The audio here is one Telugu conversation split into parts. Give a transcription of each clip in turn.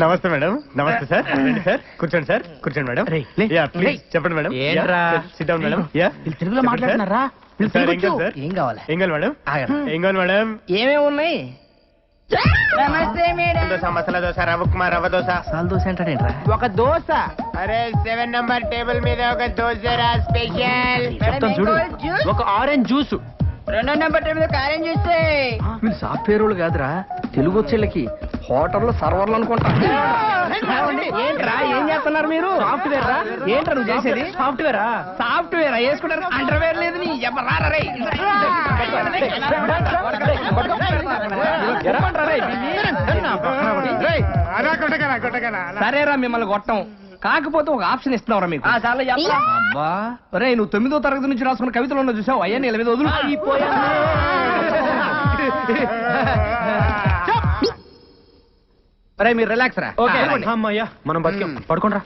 నమస్తే మేడం. నమస్తే సార్. రండి సార్, కూర్చోండి సార్. కూర్చోండి మేడం. ప్లీజ్ చెప్పండి మేడం. SIT down madam. తెలుగులో మాట్లాడుతున్నారా? ఏం కావాలి? ఏం కావాలి మేడం? ఏం కావాలి మేడం? ఏమేమి ఉన్నాయి? నమస్తే మేడం. దోశ, మసాలా దోశ, రవ్వ ఉప్మా, రవ్వ దోశ. మసాలా దోశ అంటాడేంట్రా? ఒక దోశ. అరే 7 నంబర్ టేబుల్ మీద ఒక దోశ రా స్పెషల్. చెప్తాను చూడు. ఒక orange juice. 2 number table orange juice. మీరు సాఫ్ట్వేర్ వాళ్ళు కాదురా, తెలుగు వచ్చేళ్ళకి హోటల్లో సర్వర్లు అనుకుంటా. ఏంట్రా ఏం చేస్తున్నారు మీరు? సాఫ్ట్వేర్ రా. ఏంట్రా నువ్వు చేసేది? సాఫ్ట్వేరా? సాఫ్ట్వేరా వేసుకుంటారు. అండర్వేర్ లేదు నీ సరేరా, మిమ్మల్ని కొట్టం. కాకపోతే ఒక ఆప్షన్ ఇస్తున్నావురా మీకు. అబ్బా రే, నువ్వు 9వ తరగతి నుంచి రాసుకున్న కవితలు ఉన్న చూసావు. అయ్యా నీ మీద వదులు. రే మీరు రిలాక్స్ రా. అమ్మయ్యా మనం బతికాం. పడుకోండి రా.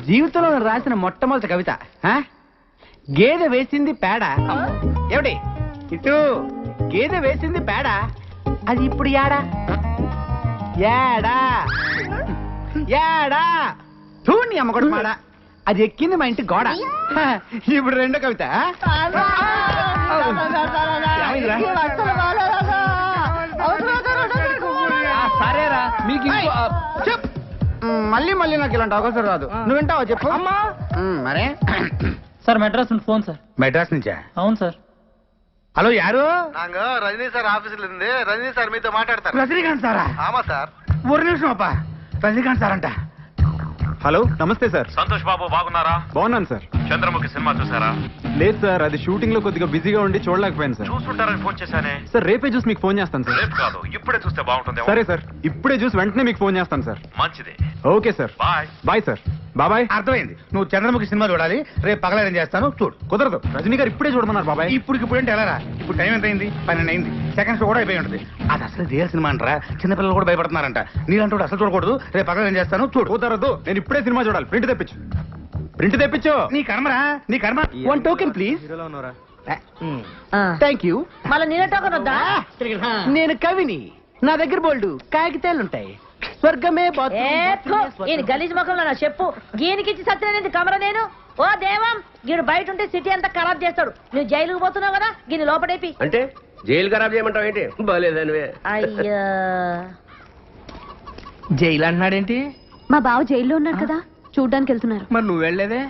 జీవితంలో నేను రాసిన మొట్టమొదటి కవిత గేదె వేసింది పేడ. ఏమిటి ఇటు? గేదె వేసింది పేడ, అది ఇప్పుడు యాడా యాడా యాడా నీ అమ్మగొడు మాడ, అది ఎక్కింది మా ఇంటి గోడ. ఇప్పుడు రెండో కవిత. సరేరా మీకు మళ్ళీ మళ్ళీ నాకు ఇలాంటి అవకాశం రాదు. నువ్వు వింటావా చెప్పు. మరే సార్ మెడ్రాస్ నుండి ఫోన్ సార్. మెడ్రాస్ నుంచా? అవును సార్. హలో యారు? நாங்க ரஜினி சார் ஆபீஸ்ல இருந்து ரஜினி சார் மீது மாட்டாడతారు. రజనీకాంత్ సారా? ஆமா சார். ఒక నిమిషం అప్ప. రజనీకాంత్ సార్ అంట. హలో నమస్తే సార్. సంతోష్ బాబు బాగున్నారా? బాగున్నాను సార్. చంద్రముఖి సినిమా చూసారా? లేదు సార్, అది షూటింగ్ లో కొద్దిగా బిజీగా ఉండి చూడలేకపోయాను సార్. చూసుంటారని ఫోన్ చేశానే. సార్ రేపే చూసి మీకు ఫోన్ చేస్తాను సార్. రేపు కాదు, ఇప్పుడే చూస్తే బాగుంటుంది. సరే సార్, ఇప్పుడే చూసి వెంటనే మీకు ఫోన్ చేస్తాను సార్. మంచిది. Okay sir. Bye. Bye sir. బాబాయ్. అర్థమైంది. నువ్వు చంద్రముఖి సినిమా చూడాలి. రేపు పగలడం చేస్తాను చూడు. కుదరదు, రజనీ గారు ఇప్పుడే చూడమన్నారు బాబాయ్. ఇప్పుడు అంటే ఎలా రా? ఇప్పుడు టైం ఎంత అయింది? 12 అయింది. సెకండ్స్ కూడా అయిపోయి ఉంటుంది. అది అసలు రియల్ సినిమా అంటారా? చిన్నపిల్లలు కూడా భయపడుతున్నారంట. నీలంటూ అసలు చూడకూడదు. రేపు పగలడం చేస్తాను చూడు. కుదరదు, నేను ఇప్పుడే సినిమా చూడాలి. ప్రింట్ తెప్పించు. ప్రింట్ తెప్పించు. నీ కర్మరా, నీ కర్మ. 1 టోకెన్ ప్లీజ్. Thank you. మళ్ళీ నీళ్ళ టోకన్ వద్దా? నేను కవిని. నా దగ్గర బోల్డు కాగితాలుంటాయి. స్వర్గమే ఈయన గలీజ్ ముఖంలో నా చెప్పు గీనికిచ్చి సత్యనేది కమర నేను. ఓ దేవం, గీడు బయట ఉంటే సిటీ అంతా ఖరాబ్ చేస్తాడు. నువ్వు జైలుకు పోతున్నావు కదా, గీని లోపడేపి. అంటే జైలు ఖరాబ్ చేయమంటావు ఏంటి? బాలేదనివే. అయ్యా జైలు అంటున్నాడేంటి? మా బావ జైల్లో ఉన్నారు కదా, చూడ్డానికి వెళ్తున్నారు. మరి నువ్వు వెళ్ళలేదే?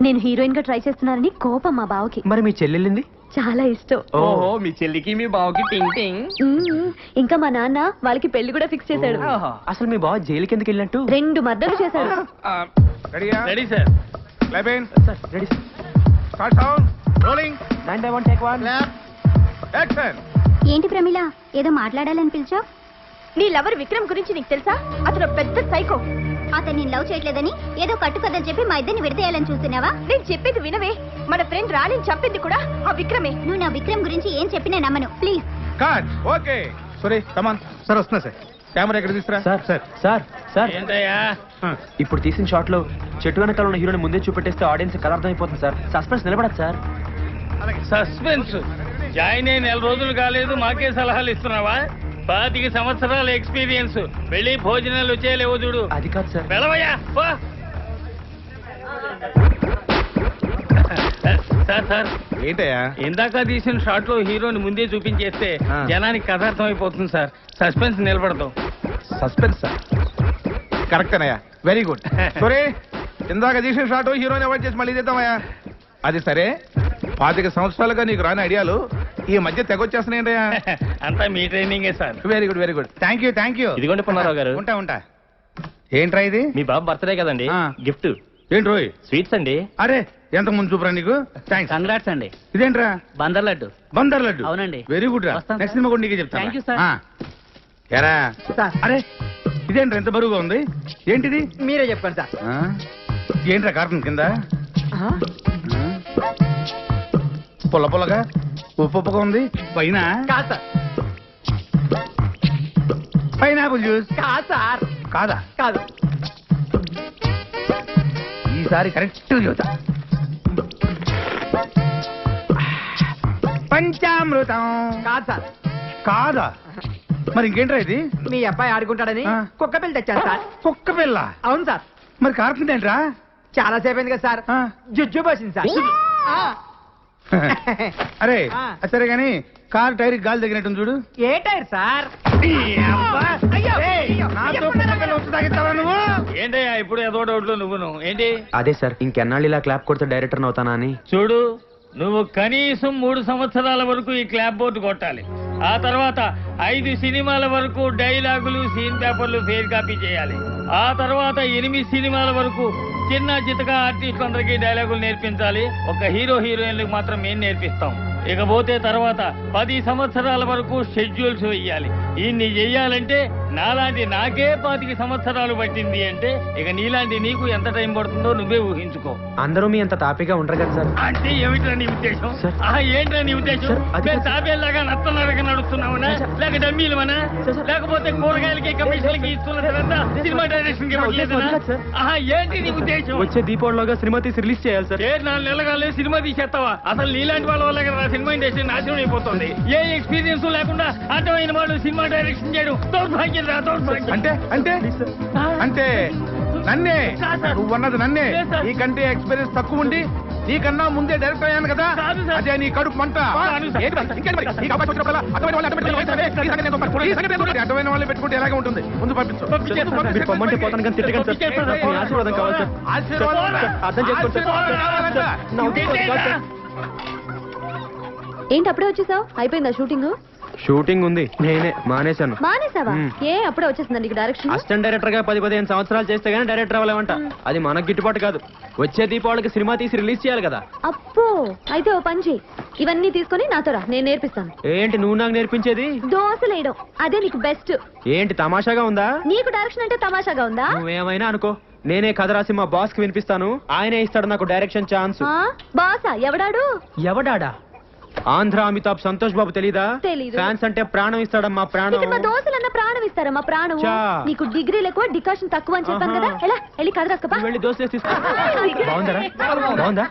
నేను హీరోయిన్ గా ట్రై చేస్తున్నానని కోపం మా బావకి. మరి మీ చెల్లెళ్ళింది? చాలా ఇష్టం. ఓహో, మీ చెల్లికి మీ బావకి టింగ్ టింగ్. ఇంకా మా నాన్న వాళ్ళకి పెళ్లి కూడా ఫిక్స్ చేశాడు. అసలు మీ బావ జైలుకి ఎందుకు వెళ్ళినట్టు? 2 మర్డర్లు చేశాడు. Ready sir. Ready sir. ఏంటి ప్రమిళ, ఏదో మాట్లాడాలని పిలిచావు? నీ లవర్ విక్రమ్ గురించి నీకు తెలుసా? అతను పెద్ద సైకో. అతను నేను లవ్ చేయట్లేదని ఏదో కట్టుకథని చెప్పి మా ఇద్దరిని విడతేయాలని చూస్తున్నావా? నేను చెప్పేది వినవే. మన ఫ్రెండ్ రాణిని చంపింది కూడా ఆ విక్రమే. నువ్వు నా విక్రమ్ గురించి ఏం చెప్పినా నమ్మను. ప్లీజ్. ఓకే సరే కమాన్ సార్. వస్తున్నా సార్. కెమెరా ఎక్కడ తీసుకురా. సార్ సార్ సార్ సార్ ఏంటయ్యా? ఇప్పుడు తీసిన షాట్ లో చెట్టు వెనకాల ఉన్న హీరోని ముందే చూపెట్టేస్తే ఆడియన్స్ కలర్ అర్థమైపోతుంది సార్. సస్పెన్స్ నిలబడదు సార్. సస్పెన్స్ జాయిన్ అయి 4 రోజులు కాలేదు, మాకే సలహాలు ఇస్తున్నావా? 25 సంవత్సరాల ఎక్స్పీరియన్స్. వెళ్ళి భోజనాలు వచ్చేలేవో చూడు. అది కాదు సార్. వెళ్ళవయ్యా. సార్ సార్ ఏంటయ్యా? ఇందాక తీసిన షాట్ లో హీరోని ముందే చూపించేస్తే జనానికి కథ అర్థమైపోతుంది సార్. సస్పెన్స్ నిలబడతాం. Suspense sir. కరెక్టేనయ్యా, వెరీ గుడ్. సరే, ఇందాక తీసిన షాట్ హీరోని అవాయిడ్ చేసి మళ్ళీ చేద్దామయ్యా. అది సరే, 25 సంవత్సరాలుగా నీకు రాని ఐడియాలు ఈ మధ్య తెగొచ్చేస్తున్నాయంటయ్యా. అంతా మీ ట్రైనింగే సార్. Very good, very good. Thank you. ఇదిగోండి పున్నారావు గారు. ఉంటా. ఏంట్రా ఇది? మీ బాబు బర్త్డే కదండి, గిఫ్ట్. ఏంటి రోయ్? స్వీట్స్ అండి. అరే, ఎంత ముందు చూపురా నీకు. థ్యాంక్స్. కంగ్రాట్స్ అండి. ఇదేంట్రా? బందర్ లడ్డు. బందర్ లడ్డు? అవునండి. వెరీ గుడ్ రా. వస్తాను నెక్స్ట్ సినిమా కూడా నీకే చెప్తాను. Thank you sir. ఎరా అరే, ఇదేంట్రా ఎంత బరువుగా ఉంది? ఏంటిది? మీరే చెప్పండి సార్. ఏంట్రా కార్టూన్ కింద పుల్ల పుల్లగా ఉప్పుగా ఉంది? పైన పైనాపిల్ జ్యూస్ కాదా? కాదు. ఈసారి కరెక్ట్ చూద్దా. పంచామృతం కాదా? మరి ఇంకేంట్రా ఇది? మీ అబ్బాయి ఆడుకుంటాడని కుక్క పిల్ల తెచ్చాను సార్. కుక్క పిల్ల? అవును సార్. మరి కారుతుందేంట్రా? చాలా సేపు అయింది కదా సార్, జుజ్జు పోసింది సార్. అరే సరే గాని కారు టైర్ గాలి తగినట్టు చూడు. ఏ టైర్ సార్? ఏంటయ్యా ఇప్పుడు ఏదో డౌట్లు నువ్వును ఏంటి? అదే సార్ ఇంకెన్నాళ్ళు ఇలా క్లాప్ కొడితే డైరెక్టర్ అవుతానా అని. చూడు, నువ్వు కనీసం 3 సంవత్సరాల వరకు ఈ క్లాప్ బోర్డు కొట్టాలి. ఆ తర్వాత 5 సినిమాల వరకు డైలాగులు, సీన్ పేపర్లు ఫెయిర్ కాపీ చేయాలి. ఆ తర్వాత 8 సినిమాల వరకు చిన్న చితక ఆర్టిస్టులందరికీ డైలాగులు నేర్పించాలి. ఒక హీరో హీరోయిన్లకు మాత్రం మేము నేర్పిస్తాం. ఇకపోతే తర్వాత 10 సంవత్సరాల వరకు షెడ్యూల్స్ వెయ్యాలి. ఇన్ని చెయ్యాలంటే నాలాంటి నాకే 25 సంవత్సరాలు పట్టింది అంటే ఇక నీలాంటి నీకు ఎంత టైం పడుతుందో నువ్వే ఊహించుకో. అందరూ మీ అంత తాపిగా ఉండరు కదా సార్. అంటే ఏమిట్రా నీ ఉద్దేశం? ఏంట్రా నీ ఉద్దేశం? తాబేలాగా నత్తలాగా నడుస్తున్నావనా, లేక డమ్మీలమనా, లేకపోతే కూరగాయలకి కమిషన్లకి ఇస్తున్న తర్వాత సినిమా డైరెక్షన్ కి ఏంటి నీ ఉద్దేశం? వచ్చే దీపావళిలోగా సినిమా తీసి రిలీజ్ చేయాలి సార్. 4 నెలలుగానే సినిమా తీసేస్తావా? అసలు నీలాంటి వాళ్ళ వల్ల కదా సినిమా ఇండస్ట్రీ నాశనం అయిపోతుంది. ఏ ఎక్స్పీరియన్స్ లేకుండా అర్థమైన వాళ్ళు సినిమా డైరెక్షన్ చేయడం దౌర్భాగ్యం రా, దౌర్భాగ్యం. అంటే అంటే అంటే నన్నే నువ్వన్నది నన్నే. నీకంటే ఎక్స్పీరియన్స్ తక్కువ ఉండి నీకన్నా ముందే డైరెక్ట్ అయ్యాను కదా, అదే నీ కడుపు మంట. అడ్డమైన వాళ్ళు పెట్టుకుంటే ఎలాగే ఉంటుంది. ముందు పంపించు. మీరు పొమ్మంటే పోతాను కానీ తిట్టకండి సార్. మీ ఆశీర్వాదం కావాలి సార్. అర్థం చేసుకోండి సార్. ఏంటి అప్పుడే వచ్చేసావు? అయిపోయిందా షూటింగ్? షూటింగ్ ఉంది, నేనే మానేశాను. మానేసావా? ఏ అప్పుడే వచ్చేసిందా నీకు డైరెక్షన్? అసిస్టెంట్ డైరెక్టర్ గా 10-15 సంవత్సరాలు చేస్తే గానీ డైరెక్టర్ అవ్వలేమంట. అది మనకు గిట్టుబాటు కాదు. వచ్చే దీపావళికి సినిమా తీసి రిలీజ్ చేయాలి కదా. అప్పో అయితే ఓ పని చెయ్యి, ఇవన్నీ తీసుకొని నాతో రా, నేను నేర్పిస్తాను. ఏంటి నువ్వు నాకు నేర్పించేది? దోశలు వేయడం, అదే నీకు బెస్ట్. ఏంటి తమాషాగా ఉందా? నీకు డైరెక్షన్ అంటే తమాషాగా ఉందా? నువ్వేమైనా అనుకో, నేనే కథ రాసి మా బాస్ కి వినిపిస్తాను. ఆయనే ఇస్తాడు నాకు డైరెక్షన్ ఛాన్స్. బాసా? ఎవడాడు? ఎవడాడా? ఆంధ్ర అమితాబ్ సంతోష్ బాబు తెలీదా? తెలీదు. ఫ్యాన్స్ అంటే ప్రాణం ఇస్తాడమ్మా, ప్రాణం. ఇక్కడ మా దోశలన్న ప్రాణం ఇస్తారమ్మా, ప్రాణం. నీకు డిగ్రీలు ఎక్కువ, డికాషన్ తక్కువ అని చెప్పాను కదా. ఎలా వెళ్ళి కథ రాసుకోపా. వెళ్ళి దోశలు తీసుకో. బాగుందా?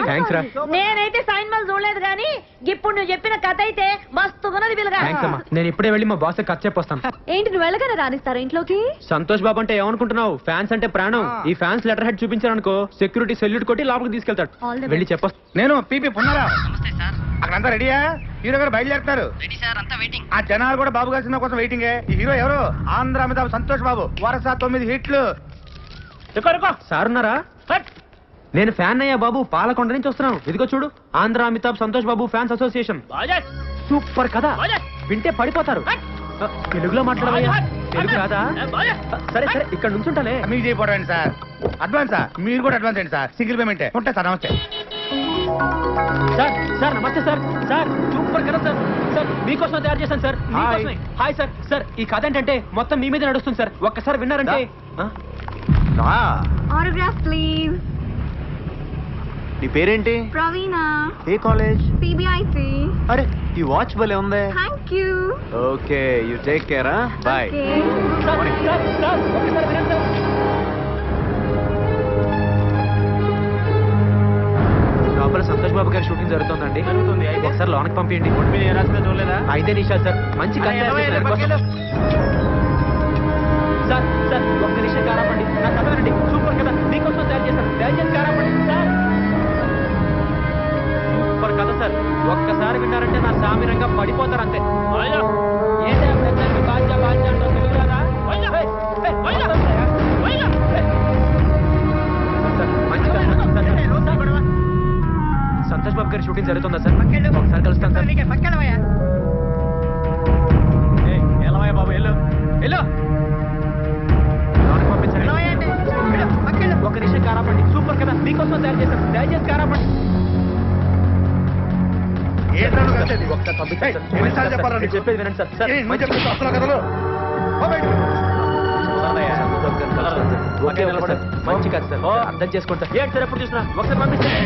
థ్యాంక్స్ రా. నేనైతే సైన్మాలు చూడలేదు కానీ ఇప్పుడు నువ్వు చెప్పిన కథ అయితే మస్తున్నది పిల్లగా. థ్యాంక్స్ అమ్మా. నేను ఇప్పుడే వెళ్ళి మా బాస్ కథ చెప్పొస్తాను. ఏంటి నువ్వు వెళ్ళగానే రానిస్తారా ఇంట్లోకి? సంతోష్ బాబు అంటే ఏమనుకుంటున్నావు? ఫ్యాన్స్ అంటే ప్రాణం. ఈ ఫ్యాన్స్ లెటర్ హెడ్ చూపించారనుకో, సెక్యూరిటీ సెల్యూట్ కొట్టి లోపలికి తీసుకెళ్తాడు. వెళ్ళి చెప్పొస్తా. నేను పీపీ పున్నారా, అక్కడంతా రెడీయా? హీరో గారు బయలుదేరుతారు. ఆ జనాలు కూడా బాబు గారి సినిమా కోసం వెయిటింగ్. ఈ హీరో ఎవరు? ఆంధ్ర అమితాబ్ సంతోష్ బాబు. వరుస 9 హిట్లు. సార్ ఉన్నారా? నేను ఫ్యాన్ అయ్యా బాబు, పాలకొండ నుంచి వస్తున్నాను. ఇదిగో చూడు, Andhra Amitabh Santosh Babu fans association. Super కదా, వింటే పడిపోతారు. తెలుగులో మాట్లాడవయ్యా, తెలుగు రాదా? సరే సరే ఇక్కడ నుంచి ఉంటానే. మీకు చేయకపోవడం సార్. అడ్వాన్సా? మీరు కూడా అడ్వాన్స్ ఏంటి సార్? సింగిల్ పేమెంటే ఉంటాయి సార్. నమస్తే సార్. సార్ నమస్తే సార్. సార్ సూపర్ కదా సార్. సార్ మీకోసం తయారు చేశాను సార్. Hi sir. సార్ ఈ కథ ఏంటంటే మొత్తం మీ మీద నడుస్తుంది సార్. ఒక్కసారి విన్నారంటే. Autograph please. నీ పేరేంటి? ప్రవీణ. ఏ కాలేజ్? సిబిఐసి. అరే ఈ వాచ్ భలే ఉంది. Thank you. Okay you take care. Bye. లోపల సంతోష్ బాబు గారి షూటింగ్ జరుగుతుందండి. ఒకసారి లోనకి పంపించండి. చూడలేదా? 5 నిమిషాలు సార్. మంచి కథ సార్. సార్ ఒక్క నిమిషం కారాపండి. నా చదవండి. సూపర్ కదా, మీకోసం తయారు చేశాను. దయచేసి కారాపండి సార్. సూపర్ కదా సార్. ఒక్కసారి విన్నారంటే నా సామిరంగా పడిపోతారు అంతే. సంతోష్ బాబు గారి షూటింగ్ జరుగుతుందా సార్? ఒకసారి కలుస్తాను సార్. బాబు వెళ్ళు. పంపించండి. ఒక్క నిమిషం కారాపండి. సూపర్ కదా, మీకోసం తయారు చేశాను. దయచేసి కారాపండి. చెప్పేది వినండి సార్. మంచి కాదు సార్, అర్థం చేసుకుంటా. ఏంటి సార్ ఎప్పుడు చూసినా ఒకసారి పంపించండి.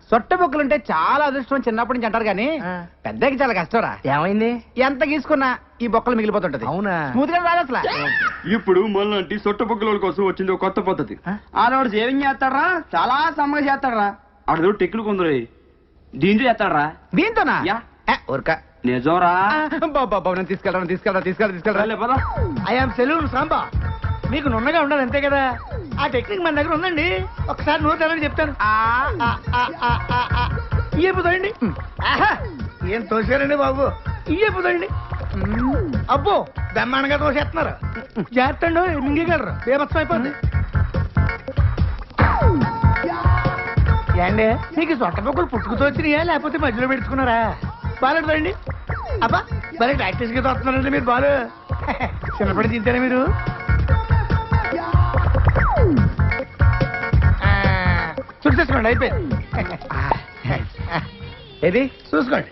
సొట్ట బొక్కలుంటే చాలా అదృష్టం చిన్నప్పటి నుంచి అంటారు కానీ పెద్దకి చాలా కష్టంరా. ఏమైంది? ఎంత గీసుకున్నా ఈ బొక్కలు మిగిలిపోతుంటది. అవునా? స్మూత్ గా రాదు అసలు. ఇప్పుడు మళ్ళీ సొట్ట బొక్కల కోసం వచ్చింది ఒక కొత్త పద్ధతి. ఆడవాడు సేవింగ్ చేస్తాడరా, చాలా సమ్మగా చేస్తాడరా. ఆడదు టెక్లు కొందరు దీంతో చేస్తాడరా. దీంతోనా? ఊరక నిజంరా. బాబా తీసుకెళ్ళరా. I'm salon Samba. మీకు నున్నగా ఉండాలి అంతే కదా. ఆ టెక్నిక్ మన దగ్గర ఉందండి. ఒకసారి నోరు తెరని చెప్తాను. ఇయ్యపోతాయండి. ఏం తోసారండి బాబు, ఇయ్యపోతాయండి. అబ్బో బ్రహ్మాండంగా తోసేస్తున్నారు. జాగ్రత్త మింగగలరు, బేమత్సం అయిపోద్ది. ఏండి మీకు సొట్ట పొక్కులు పుట్టుకుతో వచ్చినాయా లేకపోతే మధ్యలో పెట్టుకున్నారా? బాగాలేదండి. అబ్బా మరి ప్రాక్టీస్ గా తోస్తున్నారండి మీరు. బాలు చిన్నప్పటి తింటారా మీరు? చూసేసుకోండి, అయిపోయింది. ఏది చూసుకోండి.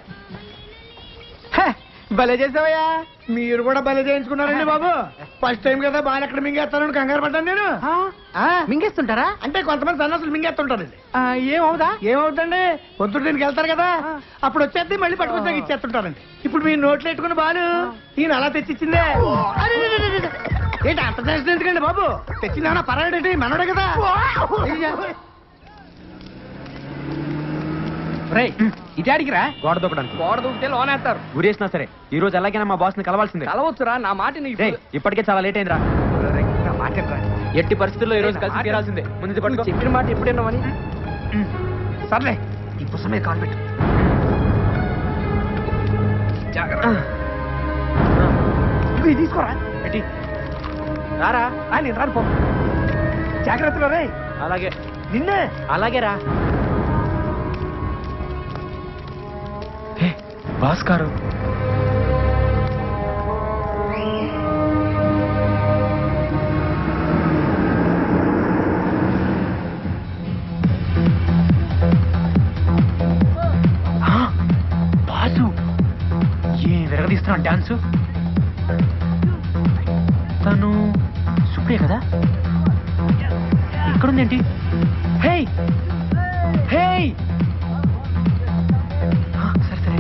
భలే చేసావయ్యా. మీరు కూడా భలే చేయించుకున్నారండి బాబు. ఫస్ట్ టైం కదా బాగా ఎక్కడ మింగేస్తానని కంగారు పడ్డాను నేను. మింగేస్తుంటారా? అంటే కొంతమంది సన్నాసులు మింగేస్తుంటారండి. ఏమవుదా? ఏమవుతండి, పొద్దుట దీనికి వెళ్తారు కదా, అప్పుడు వచ్చేది మళ్ళీ పట్టుకొచ్చాక ఇచ్చేస్తుంటారండి. ఇప్పుడు మీరు నోట్లు పెట్టుకుని బాలు ఈయన అలా తెచ్చిచ్చిందే. ఏంటి అంత చేసిన ఎందుకండి బాబు? తెచ్చిందా పర్వాలేంటి, మనోడే కదా. ఇది అడిగిరా గోడ దూకడానికి. గోడ దూకితే లోనేస్తారు. గురేసినా సరే ఈ రోజు ఎలాగైనా మా బాస్ ని కలవాల్సిందే. కలవచ్చురా, నా మాట ఇప్పటికే చాలా లేట్ అయిందిరా. మాట ఎట్టి పరిస్థితుల్లో ఈ రోజు కలిసి తీరాల్సిందే. ముందు పట్టుకో. చెప్పిన మాట ఎప్పుడేనామని. సర్లే ఇప్పుడు సమయం కాల్ పెట్టు. ఇది తీసుకోరా. ఎట్టి రారా. నేను రాను పో. జాగ్రత్తలో రే. అలాగే నిన్నే. అలాగే రా. బాస్ గారు బాసు ఏ విరగదీస్తున్నా డాన్స్. తను సుప్రియ కదా? ఇక్కడుందేంటి? హే హే సరే సరే.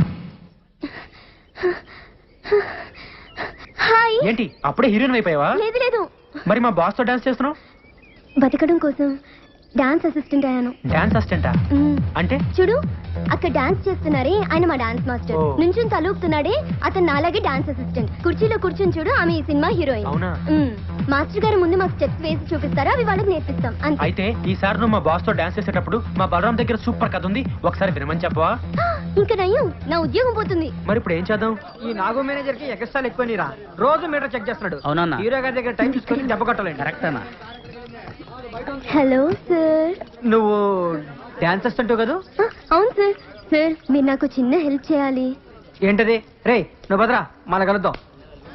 హాయ్. ఏంటి అప్పుడే హీరోయిన్ అయిపోయావా? లేదు లేదు, మరి మా బాస్ తో డాన్స్ చేస్తున్నావు? బతకడం కోసం డాన్స్ అసిస్టెంట్ అయ్యాను. డాన్స్ అసిస్టెంటా? అంటే చూడు అక్కడ డాన్స్ చేస్తున్నారే ఆయన మా డాన్స్ మాస్టర్. ఓ. నుంచుని తలూపుతున్నాడే అతను నాలాగే డాన్స్ అసిస్టెంట్. కుర్చీలో కూర్చుని చూడు ఆమె ఈ సినిమా హీరోయిన్. అవునా? మాస్టర్ గారు ముందు మాకు స్టెప్స్ వేసి చూపిస్తారా, అవి వాళ్ళకి నేర్పిస్తాం అంతే. అయితే ఈసారి నువ్వు మా బాస్ తో డాన్స్ చేసేటప్పుడు మా బలరాం దగ్గర సూపర్ కథ ఉంది, ఒకసారి వినమని చెప్పవా? ఇంకా నయ్యం, నా ఉద్యోగం పోతుంది. మరి ఇప్పుడు ఏం చేద్దాం? ఈ నాగో మేనేజర్ కి ఎక్స్ట్రాలు ఎక్కువ నీరా. రోజు మీటర్ చెక్ చేస్తున్నాడు. అవునన్నా. హీరో గారి దగ్గర టైం చూసుకొని దెబ్బ కొట్టాలండి. కరెక్ట్ అన్న. Hello sir. నువ్వు డాన్స్ అసిస్టెంట్ కదా? అవును సార్. సార్ మీరు నాకు చిన్న హెల్ప్ చేయాలి. ఏంటది? రే నువ్వు భద్రా మన కలుద్దాం.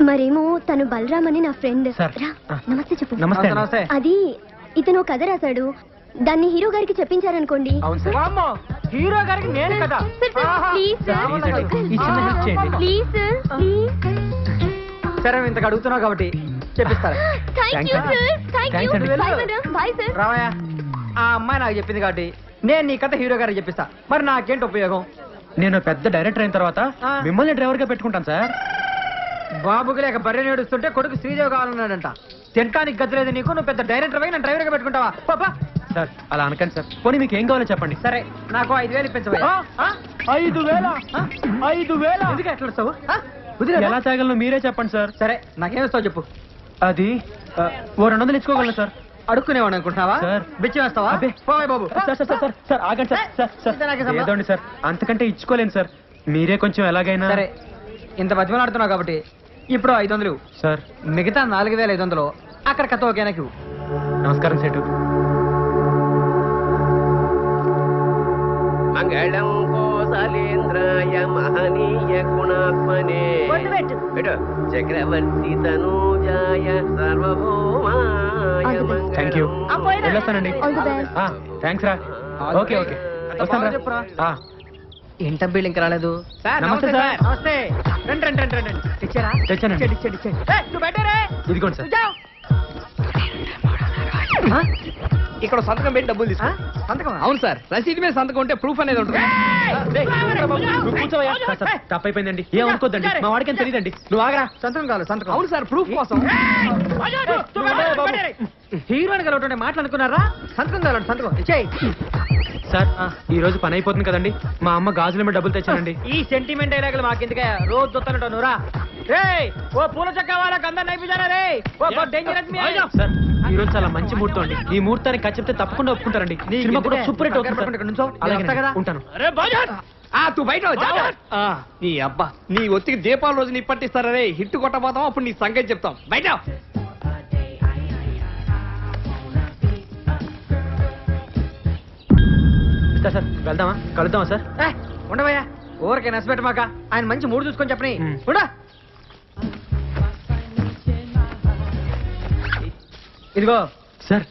మరేమో తను బలరామ్ అని నా ఫ్రెండ్. సార్. నమస్తే చెప్పు. నమస్తే. నమస్తే. అది ఇతను కథ రాశాడు, దాన్ని హీరో గారికి చెప్పించారనుకోండి. అవును సార్. వామ్మో, హీరో గారికి నేను కదా. Sir, sir, please sir. Please అండి, ఈ చిన్న హెల్ప్ చేయండి. Please sir, please. సరే ఇంతకు అడుగుతున్నావు కాబట్టి చెప్పిస్తారా? Thank you sir. Thank you. Thanks అండి. Bye madam. Bye sir. రావయ్య, ఆ అమ్మాయి నాకు చెప్పింది కాబట్టి నేను నీ కథ హీరో గారికి చెప్పిస్తా. మరి నాకేంటి ఉపయోగం? నేను పెద్ద డైరెక్టర్ అయిన తర్వాత మిమ్మల్ని డ్రైవర్ గా పెట్టుకుంటాను సార్. బాబుకి లేక బర్రె నేడుస్తుంటే కొడుకు శ్రీదేవి కావాలన్నాడంట. తింటానికి గతిలేదు నీకు, నువ్వు పెద్ద డైరెక్టర్ అయి నన్ను డ్రైవర్ గా పెట్టుకుంటావా? పాపా సార్ అలా అనకండి సార్. పోనీ మీకు ఏం కావాలో చెప్పండి. సరే నాకు 5,000 ఇప్పించవయ్యా. 5,000? 5,000? ఎందుకు ఎట్లా వస్తావు? ఎలా తాగలను మీరే చెప్పండి సార్. సరే నాకేమిస్తావు చెప్పు. అది ఓ 200 ఇచ్చుకోగలను సార్. అడుక్కునేవాడు అనుకుంటున్నావా? సార్. బిచ్చి వేస్తావా? అబ్బే. పోవే బాబు. Sir sir sir sir sir ఆగండి సార్. సార్ సార్ ఇంత నాకే సంబంధం? ఏదోండి సార్, అంతకంటే ఇచ్చుకోలేను సార్. మీరే కొంచెం ఎలాగైనా. సరే ఇంత బతిమలాడుతున్నావు కాబట్టి ఇప్పుడు 500 సార్. మిగతా 4,500 అక్కడ కథ ఓకేనాకి. నమస్కారం సేటు. మంగళం కోసలేంద్రాయ మహనీయ గుణాత్మనే బొట్టు పెట్టు. పెట్టు. చక్రవర్తి తనూజాయ సార్వభౌమాయ థ్యాంక్ యూ. మంగళం. వెళ్ళొస్తానండి. All the best. థ్యాంక్స్ రా. ఓకే ఓకే వస్తాను చెప్పురా. రా. ఏంట బిల్ ఇంకా రాలేదు. నమస్తే సార్. నమస్తే. రండి రండి రండి రండి. తెచ్చారా? తెచ్చానండి. ఇచ్చేయండి, ఇచ్చేయండి. ఏయ్, నువ్వు బయటరే. ఇదిగోండి సార్. ఆ? ఇక్కడ సంతకం పెట్టి డబ్బులు తీసుకో. సంతకం? అవును సార్, రసీదు మీద సంతకం ఉంటే ప్రూఫ్ అనేది ఉంటుంది. తప్పైపోయిందండి, ఏం అనుకోద్దండి, మా వాడికి తెలియదండి. నువ్వు ఆగరా. సంతకం కావాలి, సంతకం. అవును సార్, ప్రూఫ్ కోసం. హీరోయిన్ కలవటంటే మాట్లాడుకున్నారా? సంతకం కావాలండి, సంతకం ఇచ్చేయి. సార్ ఈ రోజు పని అయిపోతుంది కదండి, మా అమ్మ గాజుల మీద డబ్బులు తెచ్చానండి. ఈ సెంటిమెంట్ డైలాగులు మాకెందుకే, రోజు చూస్తానంటావు నువ్వురా. ఓ పూల చక్క వాళ్ళకి అందరు నైపుజారా రే. సార్ ఈ రోజు చాలా మంచి ముహూర్తం అండి, ఈ ముహూర్తానికి ఖర్చు చెప్తే తప్పకుండా ఒప్పుకుంటారండి. సినిమా కూడా సూపర్ హిట్ అవుతుంది. అలాగే ఉంటాను. తూ బయట నీ అబ్బా, నీ ఒత్తికి దీపాల రోజు నీ పట్టిస్తారా రే. హిట్ కొట్టబోతాం, అప్పుడు నీ సంగతి చెప్తాం. బయట సార్ వెళ్దామా, కలుద్దామా సార్? ఉండవయ్యా, ఊరికే నచ్చబెట్టమాక. ఆయన మంచి మూడు చూసుకొని చెప్పని ఉండా. ఇదిగో సార్,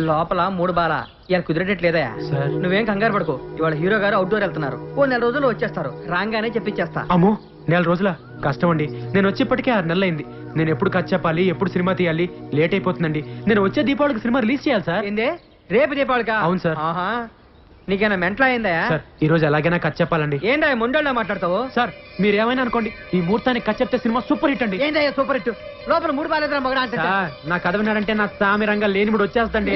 లోపల 3 బాల ఇలా కుదిరేటట్లేదయా సార్. నువ్వేం కంగారు పడుకో, ఇవాళ హీరో గారు అవుట్డోర్ వెళ్తున్నారు. ఓ 4 రోజుల్లో వచ్చేస్తారు, రాగానే చెప్పిచ్చేస్తా. అమ్మో 4 రోజుల కష్టం అండి. నేను వచ్చేప్పటికే 6 నెలలు అయింది. నేను ఎప్పుడు ఖర్చు చెప్పాలి, ఎప్పుడు సినిమా తీయాలి, లేట్ అయిపోతుందండి. నేను వచ్చే దీపావళికి సినిమా రిలీజ్ చేయాలి సార్. ఏందే రేపు దీపావళికా? అవును సార్. ఆహా, నీకేనా మెంటలా అయిందయా? సార్ ఈ రోజు ఎలాగైనా ఖర్చు చెప్పాలండి. ఏందా మొండోళ్ళ మాట్లాడతావు? సార్ మీరేమైనా అనుకోండి, ఈ ముహూర్తానికి ఖర్చు చెప్తే సినిమా సూపర్ హిట్ అండి. ఏందయ్యా సూపర్ హిట్? లోపల 3 బాలేదురా మగడా అంటే. సార్ నా కథ విన్నాడంటే నా సామిరంగా లేనిముడు వచ్చేస్తండి.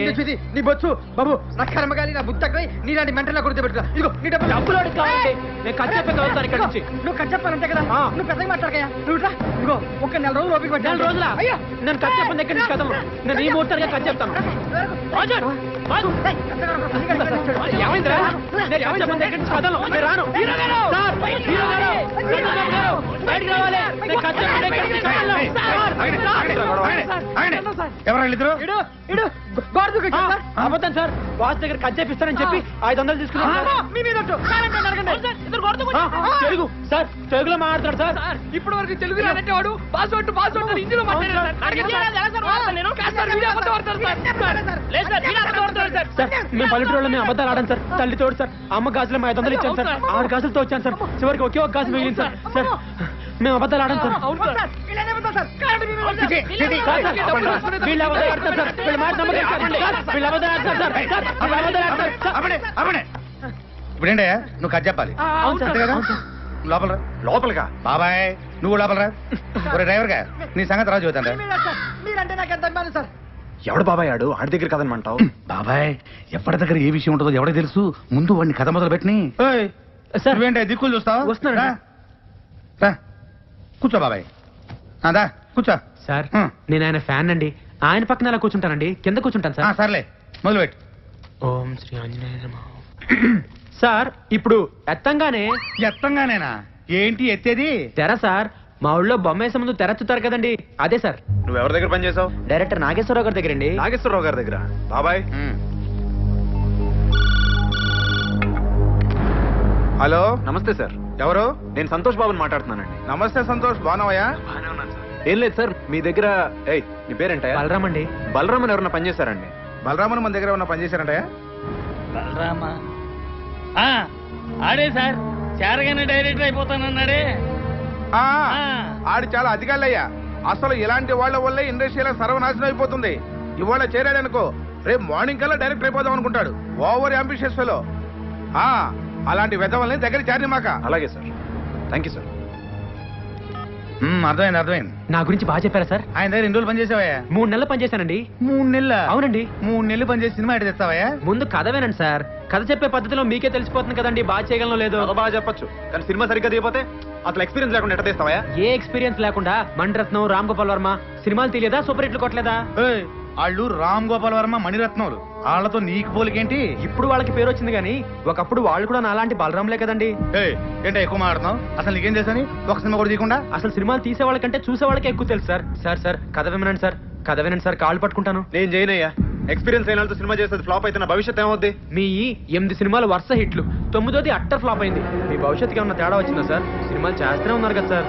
నీ బొచ్చు బాబు, నా కర్మగాలి, నా బుద్ధి నీలాంటి మెంటల్లా గుర్తుపెట్టుకో. ఇదిగో నీ డబ్బులు కావాలండి, నేను ఖర్చు చెప్పే కలుగుతాను ఇక్కడ నుంచి. నువ్వు ఖర్చు చెప్పాలంటే కదా, నువ్వు పెద్దగా మాట్లాడకయా. నువ్వు ఇదిగో ఒక 4 రోజులు ఓపిక పట్టు. 4 రోజుల నేను ఖర్చు చెప్పండి దగ్గర నుంచి కథలు. నేను ఈ ముహూర్తానికి ఖర్చు చెప్తాను. ఏమైందిరా? నేను ఖర్చు చెప్పండి దగ్గర నుంచి కథలు. నేను రాను. సార్, హీరో గారు, బయటికి రావాలి. నేను ఖర్చు చెప్పండి దగ్గర నుంచి కథలు. అబద్ధం సార్, బాస్ దగ్గర ఖర్చు చేపిస్తానని చెప్పి 500 తీసుకున్నాను. తెలుగు సార్, తెలుగులో మాట్లాడతాడు సార్. ఇప్పటి వరకు తెలుగు రానంటే వాడు పాస్వర్డ్ హిందీలో మాట్లాడారు. సార్ మేము పల్లెటూరులో మేము అబద్ధాలు ఆడాను సార్. తల్లి తోడు సార్, అమ్మ గాజులు 500 ఇచ్చాను సార్. 6 గాజులతో వచ్చాను సార్. చివరికి ఒకే ఒక గాజు మిగిలింది సార్. సార్ మేము అబద్ధాలు ఆడాను సార్. వీళ్ళు అబద్ధాలు ఆడతారు సార్. వీళ్ళు మాట నమ్మకం సార్. వీళ్ళు అబద్ధాలు ఆడతారు సార్. వీళ్ళు అబద్ధాలు ఆడతారు సార్. ఇప్పుడేంటయ్యా నువ్వు కథ చెప్పాలి అంతే కదా? లోపల లోపలిగా బాబాయ్, నువ్వు లోపలరా. ఒరే డ్రైవర్ గా నీ సంగతి రాజు చూద్దాం. మీరంటే నాకు ఎంత అభిమానం సార్. ఎవడు బాబాయ్ ఆడు ఆడి దగ్గర కదనమంటావు? బాబాయ్ ఎవరి దగ్గర ఏ విషయం ఉంటుందో ఎవరికి తెలుసు. ముందు వాడిని కథ మొదలు పెట్టిని. సార్ నువ్వేంటే దిక్కులు చూస్తావు? వస్తున్నాను. రా కూర్చో బాబాయ్. దా కూర్చో. సార్ నేను ఆయన ఫ్యాన్ అండి. ఆయన పక్కన ఎలా కూర్చుంటానండి? కింద కూర్చుంటాను సార్. సర్లే మొదలు పెట్టు. ఓం శ్రీ ఆంజనేయ నమః. సార్ ఇప్పుడు ఎత్తంగానేనా? ఏంటి ఎత్తేది? తెర సార్. మా ఊళ్ళో బొమ్మ వేసే ముందు తెరచుతారు కదండి, అదే సార్. నువ్వు ఎవరి దగ్గర పని చేసావు? డైరెక్టర్ నాగేశ్వరరావు గారి దగ్గర అండి. నాగేశ్వరరావు గారి దగ్గర. బాబాయ్ హలో, నమస్తే సార్. ఎవరు? నేను సంతోష్ బాబుని మాట్లాడుతున్నానండి. నమస్తే సంతోష్, బాగున్నావయ్యా? బాగానే ఉన్నాను సార్. ఏం లేదు సార్, మీ దగ్గర నీ పేరేంట? బలరామ్ అండి. బలరామ్ అని ఎవరన్నా పనిచేశారండి? బలరామన్ మన దగ్గర ఉన్న పని చేశారంటయ్యా? బలరామా? ఆడే సార్, చేరగానే డైరెక్టర్ అయిపోతానన్నాడే. ఆడు చాలా అధికారులయ్యా. అసలు ఇలాంటి వాళ్ళ వల్లే ఇండస్ట్రీలో సర్వనాశనం అయిపోతుంది. ఇవాళ చేరాడనుకో రేపు మార్నింగ్ కల్లా డైరెక్ట్ అయిపోదాం అనుకుంటాడు. Over ambitious fellow. అలాంటి వెధవల్ని దగ్గర చేరి మాక. అలాగే సార్, థ్యాంక్ యూ సార్. అర్థమైంది. నా గురించి బాగా చెప్పారా సార్? ఆయన దగ్గర 2 రోజులు పనిచేసావయ్యా? 3 నెలలు పనిచేశానండి. 3 నెలల? అవునండి. 3 నెలలు పనిచేసి సినిమా ఎటు తెస్తావయ్యా? ముందు కథ వినండి సార్. కథ చెప్పే పద్ధతిలో మీకే తెలిసిపోతుంది కదండి బాగా చేయగలనో లేదో. బాగా చెప్పొచ్చు, కానీ సినిమా సరిగ్గా దిగిపోతే అసలు ఎక్స్పీరియన్స్ లేకుండా ఎట్ట తీస్తావా? ఏ ఎక్స్పీరియన్స్ లేకుండా మణిరత్నం, రామ్ గోపాల్ వర్మ సినిమాలు తెలియదా? సూపర్ హిట్లు కొట్టలేదా? వాళ్ళు రామ్ గోపాల్ వర్మ, మణిరత్నములు. వాళ్ళతో నీకు పోలికేంటి? ఇప్పుడు వాళ్ళకి పేరు వచ్చింది కానీ ఒకప్పుడు వాళ్ళు కూడా నాలాంటి బలరాంలే కదండి. ఏంటో ఎక్కువ మాట్లాడుతున్నావు? అసలు నీకేం చేశాని ఒక సినిమా కూడా తీయకుండా? అసలు సినిమాలు తీసే వాళ్ళకంటే చూసే వాళ్ళకే ఎక్కువ తెలుసు సార్. సార్ కథ వినండి సార్. కథ వినండి సార్, కాళ్ళు పట్టుకుంటాను. నేను చేయనయ్యా. ఎక్స్పీరియన్స్ అయిన వాళ్ళతో సినిమా చేసేది ఫ్లాప్ అయితే నా భవిష్యత్ ఏమవుద్ది? మీ 8 సినిమాలు వరుస హిట్లు, 9ది అట్టర్ ఫ్లాప్ అయింది. మీ భవిష్యత్తుకి ఏమన్నా తేడా వచ్చిందా సార్? సినిమాలు చేస్తూనే ఉన్నారు కదా సార్.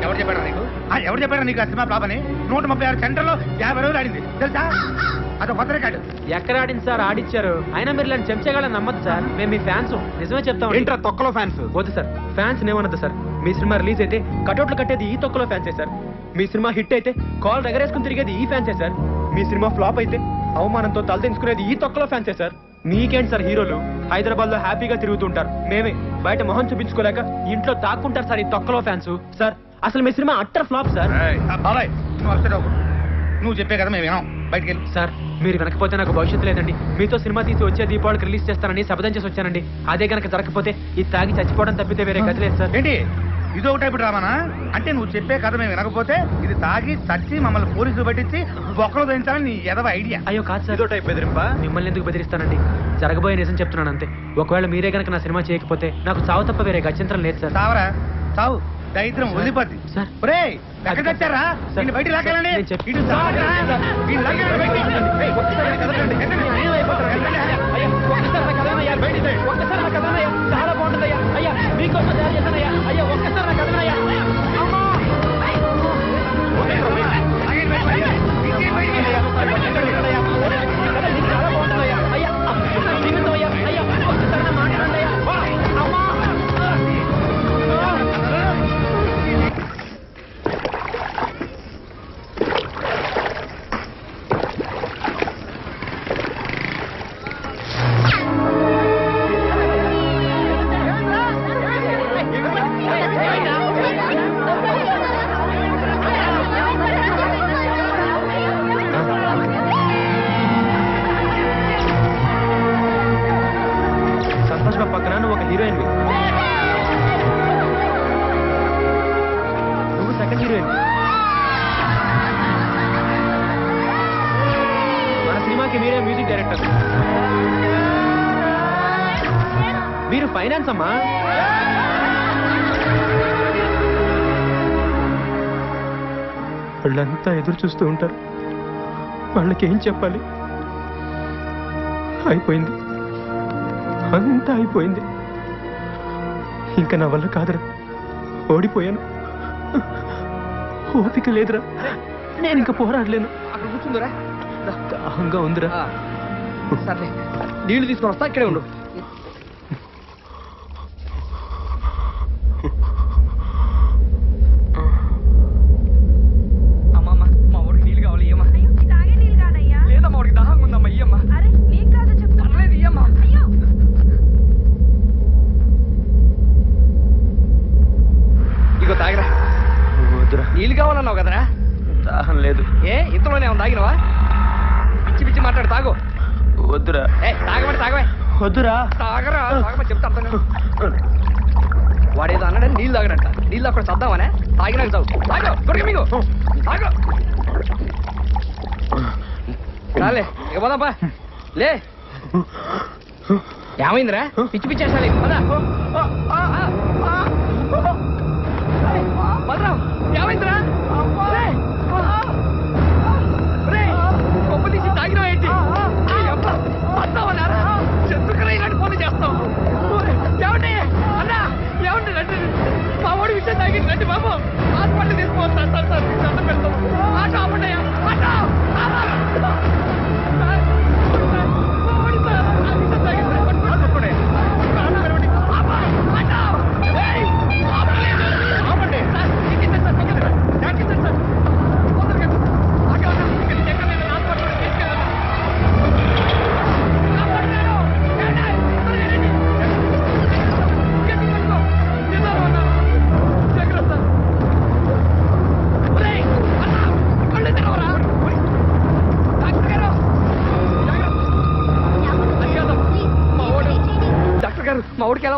ఎవరు చెప్పారా నీకు? ఎవరు చెప్పారా నీకు ఆ సినిమా ఫ్లాప్ అని? 136 సెంటర్లో 50 రోజులు ఆడింది తెలుసా? అదో కొత్త రికార్డు. ఎక్కడ ఆడింది సార్? ఆడిచ్చారు. అయినా మీరు ఇలా చెంచగాళ్ళని నమ్మద్దు సార్. మేము మీ ఫ్యాన్స్, నిజమే చెప్తాం. ఏంట్రా తొక్కలో ఫ్యాన్స్? వద్దు సార్, ఫ్యాన్స్ నేమన్నది సార్. మీ సినిమా రిలీజ్ అయితే కటౌట్లు కట్టేది ఈ తొక్కలో ఫ్యాన్సే సార్. మీ సినిమా హిట్ అయితే కాల్ ఎగరేసుకుని తిరిగేది ఈ ఫ్యాన్సే సార్. మీ సినిమా ఫ్లాప్ అయితే అవమానంతో తలదించుకునేది ఈ తొక్కలో ఫ్యాన్సే సార్. మీకేంటి సార్ హీరోలు హైదరాబాద్ లో హ్యాపీగా తిరుగుతుంటారు, మేమే బయట మొహం చూపించుకోలేక ఇంట్లో తాక్కుంటారు సార్ ఈ తొక్కలో ఫ్యాన్స్. సార్ అసలు మీ సినిమా అట్టర్ ఫ్లాప్ సార్. నువ్వు చెప్పే కదా మేము వినాం, బయటికి వెళ్ళి. సార్ మీరు వెనకపోతే నాకు భవిష్యత్తు లేదండి. మీతో సినిమా తీసి వచ్చే దీపావళికి రిలీజ్ చేస్తానని శపథం చేసి వచ్చానండి. అదే కనుక జరగకపోతే ఇది తాగి చచ్చిపోవడం తప్పితే వేరే గతి లేదు సార్. ఏంటి ఇదో టైపు డ్రామానా? అంటే నువ్వు చెప్పే కథ మేము వినకపోతే ఇది తాగి చచ్చి మమ్మల్ని పోలీసులు పట్టించి బొక్కలు దించాలని నీ ఎదవ ఐడియా. అయ్యో కాదు సార్, ఇదో టైప్ బెదిరింపా? మిమ్మల్ని ఎందుకు బెదిరిస్తానండి, జరగబోయే నిజం చెప్తున్నాను అంతే. ఒకవేళ మీరే కనుక నా సినిమా చేయకపోతే నాకు చావు తప్ప వేరే గత్యంతరం లేదు సార్. సావరా సావు, దరిద్రం వదిలిపోద్ది. సార్ ఒరేయ్ ఎక్కడికి వచ్చారా? దీన్ని బయట లాగాలండి. నేను చెప్పి- ఇటు సావరా? దీన్ని లాగాలండి బయటికి. ఏయ్, ఒక్కసారి కదలండి. ఎక్కండి. చాలా బాగుంటుందయ్యా. అయ్యా మీకోసం తయారు చేశానయ్యా. అయ్యా ఒక్కసారి నాకు కదలయ్యా. అమ్మా! చాలా బాగుంటుందయ్యా. అయ్యా జీవితమయ్యా. అయ్యా ఒక్కసారి మాట్లాడండి అయ్యా. అమ్మా! సంతోష్ బాబు పక్కన నువ్వు ఒక హీరోయిన్, నువ్వు సెకండ్ హీరోయిన్. మన సినిమాకి మీరే మ్యూజిక్ డైరెక్టర్, మీరు ఫైనాన్స్ అమ్మా. వాళ్ళంతా ఎదురు చూస్తూ ఉంటారు, వాళ్ళకి ఏం చెప్పాలి? అయిపోయింది, అంతా అయిపోయింది. ఇంకా నా వల్ల కాదురా, ఓడిపోయాను, ఓపిక లేదురా, నేను ఇంకా పోరాడలేను. అక్కడ కూర్చుందిరా, దాహంగా ఉందిరా. సర్లే నీళ్లు తీసుకొని వస్తా, ఇక్కడే ఉండు. అమ్మమ్మ మా ఊరికి నీళ్ళు కావాలి, ఇయ్యమ్మా. లేదా మా ఊరికి దాహంగా ఉందమ్మా, ఇయ్యమ్మా. పర్లేదు ఇయ్యమ్మా. ఇగో తాగిరా. వద్దురా, నీళ్ళు కావాలన్నావు కదరా? దాహం లేదు. ఏ ఇంతలోనే ఏమన్నా తాగినవా? పిచ్చి పిచ్చి మాట్లాడు, తాగు. వద్దురా. ఏ తాగమంటే తాగవే. వద్దురా. తాగరా, తాగమని చెప్తా అర్థం కాదు. వాడేదో అన్నాడని నీళ్ళు తాగడంట. నీళ్ళు అక్కడ చద్దామనే తాగినాక చావు. తాగు త్వరగా మీకు తాగు. రాలే ఇక పోదాంపా. లే ఏమైందిరా? పిచ్చి పిచ్చి వేసాలి. భద్రం ఏమైందిరా? కొమ్మ తీసి తాగినావు ఏంటి? వస్తావన్నారా? చెట్టుకరా ఇలాంటి పనులు చేస్తావు? ఏమండి అన్నా, ఏమండి రండి, మా వాడి విషయం తాగింది రండి బాబు, హాస్పిటల్ తీసుకోవాలి సార్. సార్ సార్ దండం పెడతాం. ఆటో ఆపండియా, ఆటో.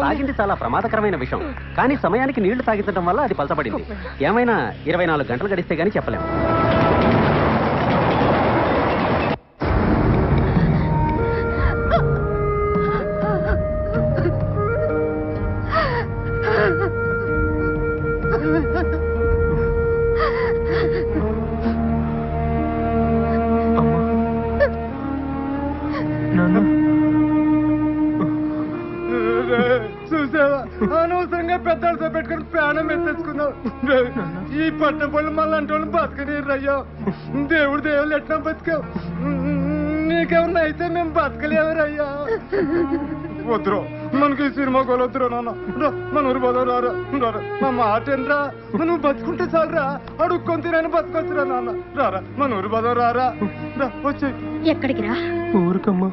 తాగింది చాలా ప్రమాదకరమైన విషయం, కానీ సమయానికి నీళ్లు తాగించడం వల్ల అది పలచబడింది. ఏమైనా 24 గంటలు గడిస్తే గానీ చెప్పలేం. చూసావా, అనవసరంగా పెద్దలతో పెట్టుకుని ప్రాణం ఎత్తేసుకున్నావు. ఈ పట్ట పళ్ళు మళ్ళీ అంటే వాళ్ళు బతకలేరు అయ్యా. దేవుడు ఎట్లా బతికావు? నీకేమన్నా అయితే మేము బతకలేవరయ్యా. వద్దు మనకి ఈ సినిమా కొలొద్దురా నాన్న. రా, మన ఊరు పోదాం రారా. రారా మా మాట ఏంట్రా, నువ్వు బతుకుంటే చాలరా. అడుక్కొని తినని బతకొచ్చురా నాన్న. రారా మన ఊరు పోదాం రారా. రా వచ్చే. ఎక్కడికి రా? ఊరికమ్మా.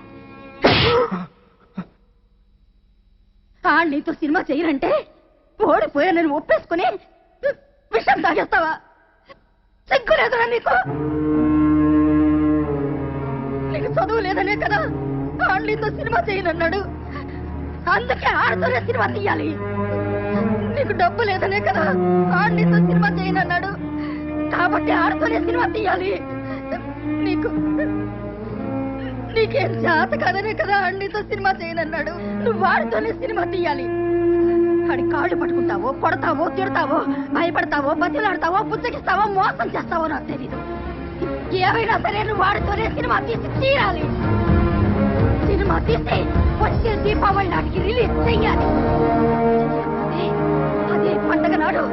నీతో సినిమా చేయరంటే ఓడిపోయానని ఒప్పేసుకుని విషం తాగేస్తావా? సిగ్గులేదురా నీకు? నీకు చదువు లేదనే కదా నీతో సినిమా చేయనన్నాడు. అందుకే ఆడుతూనే సినిమా తీయాలి. నీకు డబ్బు లేదనే కదా నీతో సినిమా చేయనన్నాడు. కాబట్టి ఆడుతూనే సినిమా తీయాలి. నీకేం చేత కాదనే కదా నీతో సినిమా చేయనన్నాడు. నువ్వు వాడితోనే సినిమా తీయాలి. ఆడి కాళ్ళు పట్టుకుంటావో, కొడతావో, తిడతావో, భయపడతావో, బతిలాడతావో, పుచ్చగిస్తావో, మోసం చేస్తావో నాకు తెలీదు. ఏమైనా సరే నువ్వు వాడితోనే సినిమా తీసి తీరాలి. సినిమా తీసి వచ్చే దీపావళి నాటికి రిలీజ్ చెయ్యాలి. అదే పండగ నాడు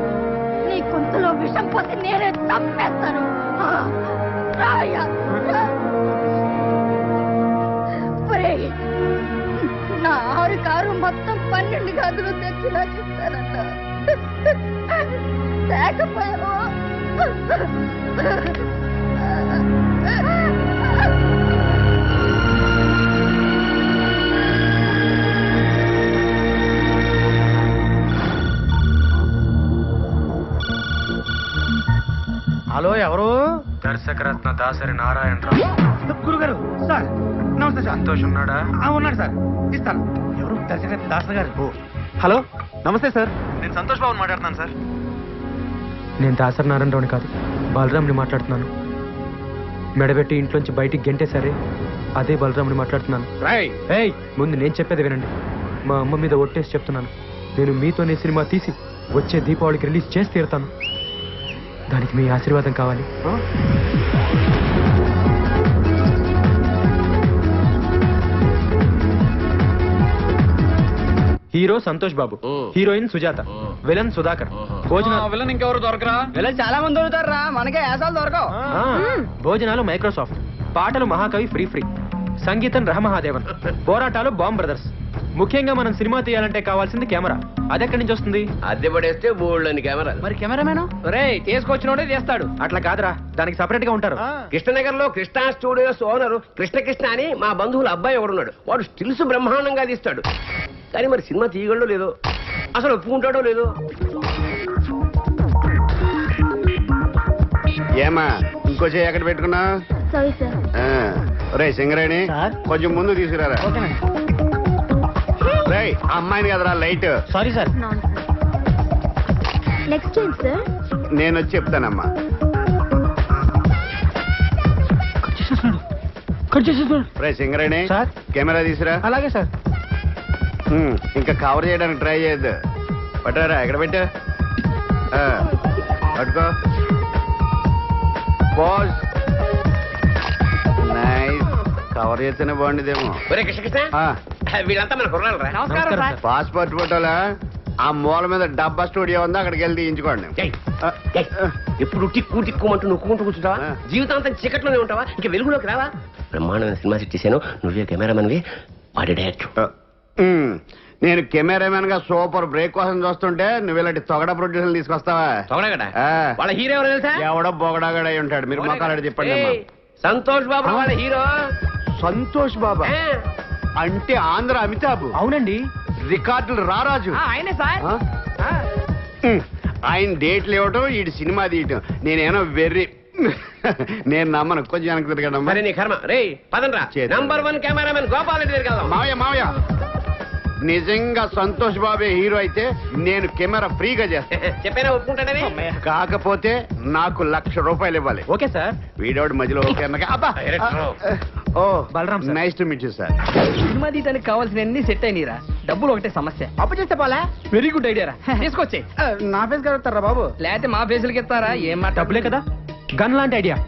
నీ గొంతులో విషం పోసి నేనే చంపేస్తాను. రాయ్యా. నా 6 కారు మొత్తం 12 గదులు తెచ్చి నాకు ఇస్తానన్న. లేకపోయావు. హలో, ఎవరు? దర్శకరత్న దాసరి నారాయణరావు. గురుగారు. సార్ నమస్తే సార్. సంతోష్ ఉన్నాడా? ఉన్నాడు సార్, ఇస్తాను. ఎవరు? దర్శకరత్న దాసరి గారు. హలో, నమస్తే సార్. నేను సంతోష్ బాబు మాట్లాడుతున్నాను సార్. నేను దాసరి నారాయణరావుని కాదు, బలరాంని మాట్లాడుతున్నాను. మెడబెట్టి ఇంట్లోంచి బయటికి గెంటేసరే అదే బలరాంని మాట్లాడుతున్నాను. ఏయ్, ముందు నేను చెప్పేది వినండి. మా అమ్మ మీద ఒట్టేసి చెప్తున్నాను, నేను మీతోనే సినిమా తీసి వచ్చే దీపావళికి రిలీజ్ చేసి తీరుతాను. దానికి మీ ఆశీర్వాదం కావాలి. హీరో సంతోష్ బాబు, heroine Sujatha, villain Sudhakar. Villain ఇంకెవరు దొరకరా? విలన్ చాలా మంది దొరుకుతారా, మనకే యాసాలు దొరకవు. భోజనాలు మైక్రోసాఫ్ట్, పాటలు మహాకవి ఫ్రీ, సంగీతం రహమహాదేవన్, పోరాటాలు బాంబ్ బ్రదర్స్. ముఖ్యంగా మనం సినిమా తీయాలంటే కావాల్సింది కెమెరా. అదెక్కడి నుంచి వస్తుంది? అద్దె పడేస్తే బోల్డని కెమెరా. మరి కెమెరామెన్ రే తీసుకొచ్చినోడే చేస్తాడు. అట్లా కాదురా, దానికి సపరేట్ గా ఉంటారు. కృష్ణనగర్ లో కృష్ణా స్టూడియోస్ ఓనరు కృష్ణ అని మా బంధువుల అబ్బాయి ఒకడున్నాడు. వాడు స్టిల్స్ బ్రహ్మాండంగా తీస్తాడు. కానీ మరి సినిమా తీయగలడో లేదో, అసలు ఒప్పుకుంటాడో లేదో. ఏమా ఇంకో చేయి ఎక్కడ పెట్టుకున్నా? రే సింగరేణి, కొంచెం ముందు తీసుకురారా. రే అమ్మాయిని కదరా light. Sorry sir. Next time sir నేను వచ్చి చెప్తానమ్మా. రే సింగరేణి, కెమెరా తీసురా. అలాగే సార్. ఇంకా కవర్ చేయడానికి ట్రై చేయొద్దు. పట్టారా, ఎక్కడ పెట్టా? పట్టుకో. పోజ్. నైస్. కవర్ చేస్తేనే బాగుండేదేమో. వీళ్ళంతా మన కుర్రాలరా? పాస్పోర్ట్ ఫోటోలా ఆ మూల మీద డబ్బా స్టూడియో ఉంది, అక్కడికి వెళ్ళి తీయించుకోండి. ఎప్పుడు టిక్కుమంటూ నొక్కుంటూ కూర్చుంటావా? జీవితాంతం చీకట్లోనే ఉంటావా? ఇంకా వెలుగులోకి రావా? బ్రహ్మాండమైన సినిమా సెట్ చేశాను, నువ్వే కెమెరామెన్వి, వాడి డైరెక్టర్. నేను కెమెరామెన్ గా సూపర్ బ్రేక్ కోసం చూస్తుంటే నువ్వు ఇలాంటి తొగడ ప్రొడ్యూసర్ తీసుకొస్తావా? వాళ్ళ హీరో ఎవరు తెలుసా? ఎవడో బొగడాగడ ఉంటాడు. మీరు మొక్కలాడి చెప్పండి. సంతోష్ బాబు వాళ్ళ హీరో. సంతోష్ బాబా అంటే ఆంధ్ర అమితాబ్. అవునండి. రికార్డులు రారాజు ఆయనే సార్. ఆయన డేట్లు ఇవ్వటం, ఈ సినిమా తీయటం నేనేమో వెర్రి. నేను నమ్మను. కొంచెం వెనక్కి తిరగడం. మరి నీ కర్మ. రే పదండ్రా, నంబర్ 1 కెమెరామెన్ గోపాల్ రెడ్డి దగ్గరికి వెళ్దాం. మావయ్య నిజంగా సంతోష్ బాబే హీరో అయితే నేను కెమెరా ఫ్రీగా చేస్తాను. చెప్పైనా ఒప్పుకుంటాడని. కాకపోతే నాకు ₹1,00,000 ఇవ్వాలి. Okay sir. వీడోడు మధ్యలో ఓకే అన్నగా. అబ్బా. ఓ Balaram, nice to meet you sir. Cinema తీయడానికి కావాల్సిన అన్ని సెట్ అయినరా, డబ్బులు ఒకటే సమస్య. అప్పు చేస్తే పోలా. వెరీ గుడ్ ఐడియా రా, తీసుకొచ్చి. నా ఫేస్ కలుగుతారా బాబు? లేకపోతే మా ఫేసులకి ఇస్తారా? ఏం మాట. డబ్బులే కదా, గన్ లాంటి ఐడియా.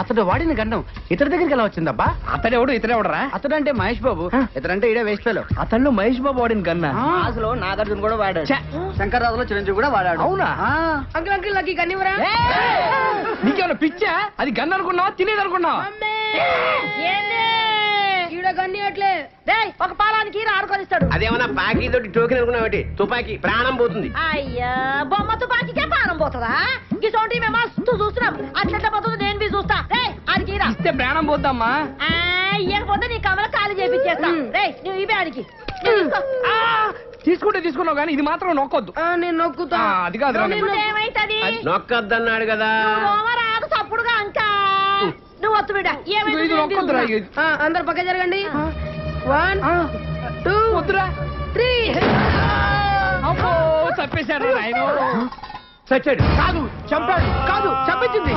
అతడు వాడిన గండం ఇతడి దగ్గరికి ఎలా వచ్చిందబ్బా? అతడెవడు ఇతడెవడరా? అతడు అంటే మహేష్ బాబు, ఇతడంటే ఇడే వేస్ట్ ఫెలో. అతను మహేష్ బాబు వాడిన గన్న అసలు నాగార్జున కూడా వాడాడు, శంకర్రాజులో చిరంజీవి కూడా వాడాడు. అవునా? అంకుల్ అంకుల్ నాకు కన్నివరా? నీకేమైనా పిచ్చా? అది గన్ అనుకున్నావా తినేది అనుకున్నావా? ఒక పాలానికి ఆడుకొనిస్తాడు. అదేమన్నా బాకీ తోటి టోకెన్ అనుకున్నావు, తుపాకీ ప్రాణం పోతుంది. అయ్యా బొమ్మ తుపాకీకే ప్రాణం పోతుందా? ఇసోటి మేము మస్తు చూస్తున్నాం. అట్లా పోతుంది, నేను బి చూస్తా. రే ఆడికి ఇస్తే ప్రాణం పోద్దమ్మా. ఇవ్వకపోతే నీ కమల ఖాళీ చేపించేస్తా. రే నువ్వు ఇవే ఆడికి తీసుకుంటే తీసుకున్నావు కానీ ఇది మాత్రం నొక్కొద్దు. నేను నొక్కుతా. అది కాదు ఏమైతుంది? నొక్కద్దన్నాడు కదా. రాదు తప్పుడుగా అంకా. నువ్వు వత్తు బిడ్డ. అందరు పక్క జరగండి. 1 2 3. చంపేశాడు ఆయన. చచ్చాడు కాదు, చంపాడు కాదు, చంపించింది.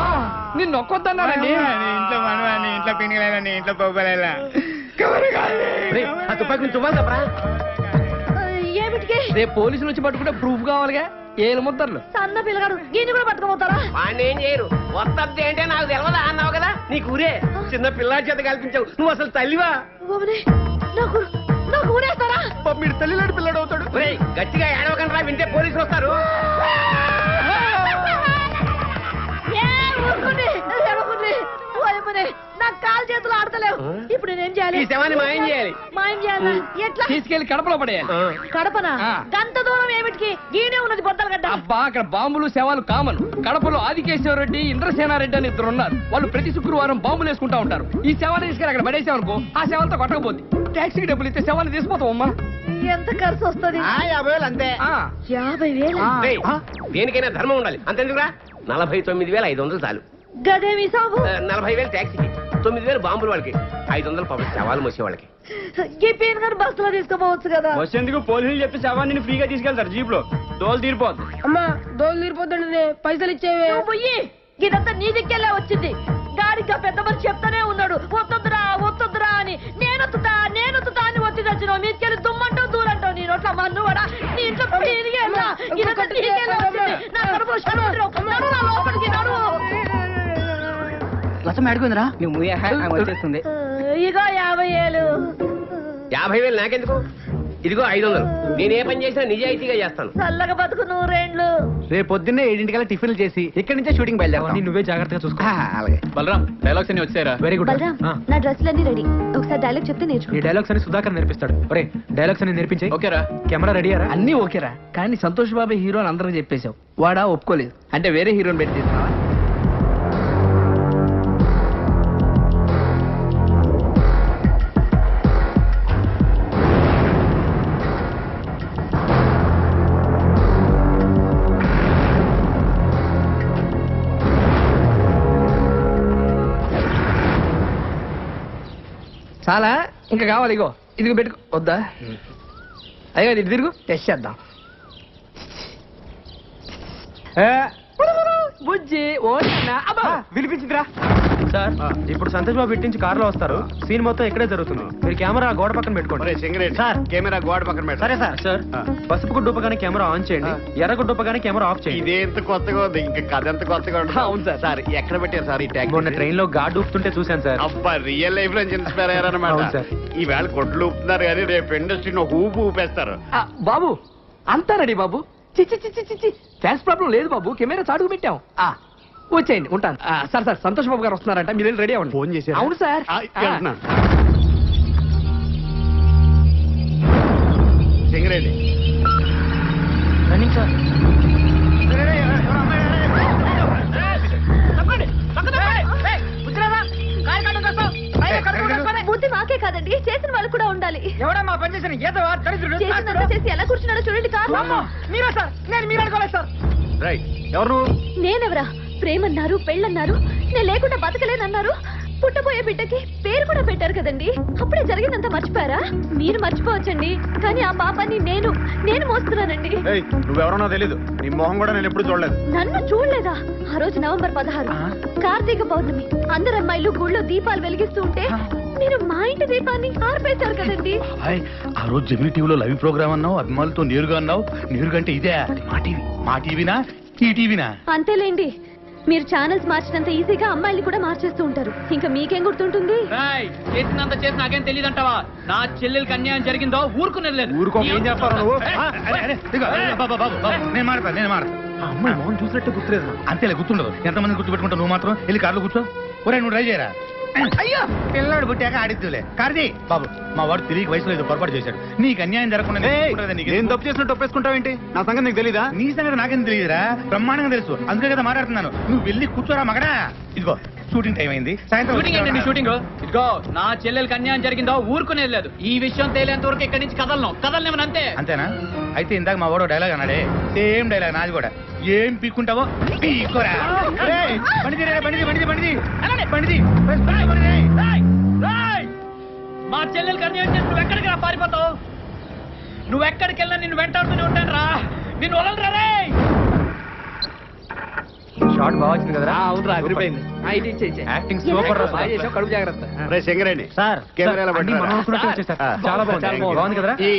నిన్ను నొక్కొద్దన్నాడండి. ఇంట్లో మనవాని, ఇంట్లో పిండిలేదని, ఇంట్లో పొగలేలా. తుపాకి తువ్వాలి ఏమిటికి? రేపు పోలీసులు వచ్చి పట్టుకుంటే ప్రూఫ్ కావాలిగా. ఏలు ముద్దర్లు సన్న పిల్లగాడు దీన్ని కూడా పట్టుకోపోతారా? వాడిని ఏం చేయరు. వస్తద్ది అంటే నాకు తెలవదా అన్నావు కదా. నీకు ఊరే చిన్న పిల్లాడి చేత కల్పించావు. నువ్వు అసలు తల్లివా? నాకు ఊరేస్తారా? మీరు తల్లిలాంటి పిల్లడు అవుతాడు. గట్టిగా ఏడవకండి రా, వింటే పోలీసులు వస్తారు. నాకు కాలు చేతులు ఆడతలేవు. ఇప్పుడు నేనేం చేయాలి? ఈ శవాన్ని మాయం చేయాలి. మాయం చేయాలి ఎట్లా? తీసుకెళ్లి కడపలో పడేయాలి. కడపనా? గంత దూరం ఏమిటికి? గీనే ఉన్నది బొద్దల గడ్డ. అబ్బా అక్కడ బాంబులు శవాలు కామన్. కడపలో ఆదికేశ్వరరెడ్డి, ఇంద్రసేనారెడ్డి అని 2 ఉన్నారు. వాళ్ళు ప్రతి శుక్రవారం బాంబులు వేసుకుంటా ఉంటారు. ఈ శవాన్ని తీసుకెళ్ళి అక్కడ పడేసామనుకో, ఆ శవంతో కొట్టకపోద్ది. టాక్సీకి డబ్బులు ఇస్తే శవాన్ని తీసిపోతాం. అమ్మా ఎంత ఖర్చు వస్తుంది? 50,000 అంతే. 50,000? దేనికైనా ధర్మం ఉండాలి. అంతెందుకురా? 49,500 చాలు. గదేమి సాబు? 40,000 ట్యాక్సీకి, 9,000 బాంబులు వాళ్ళకి, 500 పబ్లిక్ శవాలు మోసే వాళ్ళకి. ఈ పేరు గారు బస్సులో తీసుకోపోవచ్చు కదా. బస్సు ఎందుకు? పోలీసులు చెప్పి శవాన్ని ఫ్రీగా తీసుకెళ్తారు జీప్ లో. దోలు తీరిపోద్దు. అమ్మా దోలు తీరిపోద్దండి. పైసలు ఇచ్చేవే. పోయి ఇదంతా నీ దిక్కెళ్ళే వచ్చింది. గాడిగా పెద్ద మనిషి చెప్తానే ఉన్నాడు, వద్దొద్దురా వద్దొద్దురా అని. నేనొత్తుతా అని వచ్చి తెచ్చినావు. మీకెళ్ళి దుమ్మంటావు దూరంటావు. నీ నోట్ల మన్ను కూడా నీ ఇంట్లో పెరిగేలా ఇదంతా నీకెళ్ళి వచ్చింది. నా కడుపులో లోపలికి నడువు. లసం అడుగుందిరా, నువ్వు వచ్చేస్తుంది. ఇగో 50,000. 50,000 నాకెందుకు? ఇదిగో 500. నేను ఏ పని చేసినా నిజాయితీగా చేస్తాను. చల్లగా బతుకు 100 రేపు పొద్దున్నే 7 టిఫిన్లు చేసి ఇక్కడి నుంచే షూటింగ్ బయలుదేరాలి. నువ్వే జాగ్రత్తగా చూసుకో. అలాగే. బలరాం, డైలాగ్స్ అన్ని వచ్చారా? Very good. నా డ్రెస్సులన్నీ రెడీ. ఒకసారి డైలాగ్ చెప్తే నేర్చుకో. ఈ డైలాగ్స్ అని సుధాకర్ నేర్పిస్తాడు. ఒరే డైలాగ్స్ అని నేర్పించే. ఓకేరా? కెమెరా రెడీయారా? అన్ని ఓకేరా, కానీ సంతోష్ బాబు హీరో అని అందరికి చెప్పేశావు. వాడా ఒప్పుకోలేదు అంటే వేరే హీరోని పెట్టి తీస్తున్నావా? చాలా ఇంకా కావాలి. ఇగో ఇదిగో పెట్టుకో. వద్దా? అయ్యో ఇది తిరుగు, టెస్ట్ చేద్దాం. బుజ్జి వినిపించిందిరా సార్. ఇప్పుడు సంతోష్ బాబు ఇటు నుంచి కారులో వస్తారు. సీన్ మొత్తం ఇక్కడే జరుగుతుంది. మీరు కెమెరా గోడ పక్కన పెట్టుకోండి. సార్ కెమెరా గోడ పక్కన పెట్టండి. సరే సార్. సార్ పసుపు గుడ్డు ఉపగానే కెమెరా ఆన్ చేయండి, ఎర్ర గుడ్డు ఉపగానే కెమెరా ఆఫ్ చేయండి. ఇదే ఎంత కొత్తగా ఉంది, ఇంకా కథ ఎంత కొత్తగా ఉంటుంది. అవును సార్. సార్ ఎక్కడ పెట్టారు సార్ ఈ ట్యాగ్? మొన్న ట్రైన్ లో గాడ్ ఊపుతుంటే చూశాను సార్. అబ్బా, రియల్ లైఫ్ లో ఇన్స్పైర్ అయ్యారన్నమాట. అవును సార్. ఈవేళ కొట్లు ఊపుతున్నారు కానీ రేపు ఇండస్ట్రీని ఒక ఊపు ఊపేస్తారు. బాబు అంతా రెడీ బాబు. చిచ్చి ఫ్యాన్స్ ప్రాబ్లం లేదు బాబు. కెమెరా చాటుకు పెట్టాం. వచ్చేయండి, ఉంటాను. సార్ సంతోష్ బాబు గారు వస్తున్నారంట, మీరు రెడీ అవ్వండి. ఫోన్ చేశారు? అవును సార్. Singareni running sir. బుద్ధి మాకే కాదండి, చేసిన వాళ్ళు కూడా ఉండాలి. ఎవడమ్మా పని చేసిన చేసినంత చేసి ఎలా కూర్చున్నాడో చూడండి. కాదు మీరా సార్? నేను మీరు అనుకోలేదు సార్. రైట్. ఎవరు? నేనెవరా? ప్రేమన్నారు, పెళ్ళన్నారు, నేను లేకుండా బతకలేనన్నారు. పుట్టబోయే బిడ్డకి పేరు కూడా పెట్టారు కదండి. అప్పుడే జరిగిందంతా మర్చిపోయారా? మీరు మర్చిపోవచ్చండి, కానీ ఆ పాపాన్ని నేను మోస్తున్నానండి. నువ్వెవరో తెలీదు. నీ మొహం కూడా నేను ఎప్పుడు చూడలేదు. నన్ను చూడలేదా? ఆ రోజు నవంబర్ 16 కార్తీక పౌర్ణమి. అందరు అమ్మాయిలు గుళ్ళో దీపాలు వెలిగిస్తూ ఉంటే మీరు మా ఇంటి దీపాన్ని ఆర్పేశారు కదండి. ఆ రోజు జమిని టీవీలో లైవ్ ప్రోగ్రామ్ అన్నావు, అభిమానులతో నేరుగా అన్నావు. నేరుగా అంటే ఇదే మా టీవీనా ఈ టీవీనా? అంతేలేండి. మీరు ఛానల్స్ మార్చినంత ఈజీగా అమ్మాయిలు కూడా మార్చేస్తూ ఉంటారు. ఇంకా మీకేం గుర్తుంటుంది? చేసినంత చేసి నాకేం తెలియదంటావా? నా చెల్లెలకి అన్యాయం జరిగిందో ఊరుకునేది లేదు. ఊరుకో, ఏం చేస్తావు నువ్వు? నేను మాడతా అమ్మాయి మోహన్ చూసినట్టు గుర్తులేదు. అంతేలే, గుర్తుండదు. ఎంతమంది గుర్తుపెట్టుకుంటావు నువ్వు మాత్రం? వెళ్ళి కార్లో కూర్చో. ఒరే నువ్వు ట్రై చేయరా. అయ్యో పిల్లాడు పుట్టాక ఆడిద్దులే. కార్తీ బాబు, మా వాడు తిరిగి వయసులో ఏదో పొరపాటు చేశాడు. నీకు అన్యాయం జరగకుండా నేను తప్పు చేసినట్టు ఒప్పేసుకుంటావేంటి? నా సంగతి నీకు తెలీదా? నీ సంగతి నాకేం తెలియదురా, బ్రహ్మాండంగా తెలుసు. అందుకే కదా మాట్లాడుతున్నాను. నువ్వు వెళ్ళి కూర్చోరా మగడా. ఇదిగో షూటింగ్ టైం అయింది, షూటింగ్ ఏంటండి సాయంత్రం. షూటింగ్? ఇదిగో నా చెల్లెలకి అన్యాయం జరిగిందో ఊరుకునేది లేదు. ఈ విషయం తేలేంత వరకు ఇక్కడి నుంచి కదలనివ్వను అంతే. అంతేనా? అయితే ఇందాక మా వాడు డైలాగ్ అన్నాడే, సేమ్ డైలాగ్ నాది కూడా. ఏం పీక్కుంటావో పీక్కోరా. ఏయ్, బండి తీరా, బండిది బండిది బండిది బండిది బండిది. మా చెల్లెలకి అన్యాయం చేసి నువ్వు ఎక్కడికి రా పారిపోతావు? నువ్వు ఎక్కడికి వెళ్ళినా నిన్ను వెంటాడుతూనే ఉంటాను రా. నిన్ను వదలరా రే. షార్ట్ బాగా వచ్చింది కదరా? అవునురా, అదిరిపోయింది. యాక్టింగ్ సూపర్ రా. కడుపు జాగ్రత్త. రే సింగరేణి సార్ కెమెరాలో అన్ని మనం అనుకున్నట్టు వచ్చేసారు. చాలా బాగుంది కదరా? ఈ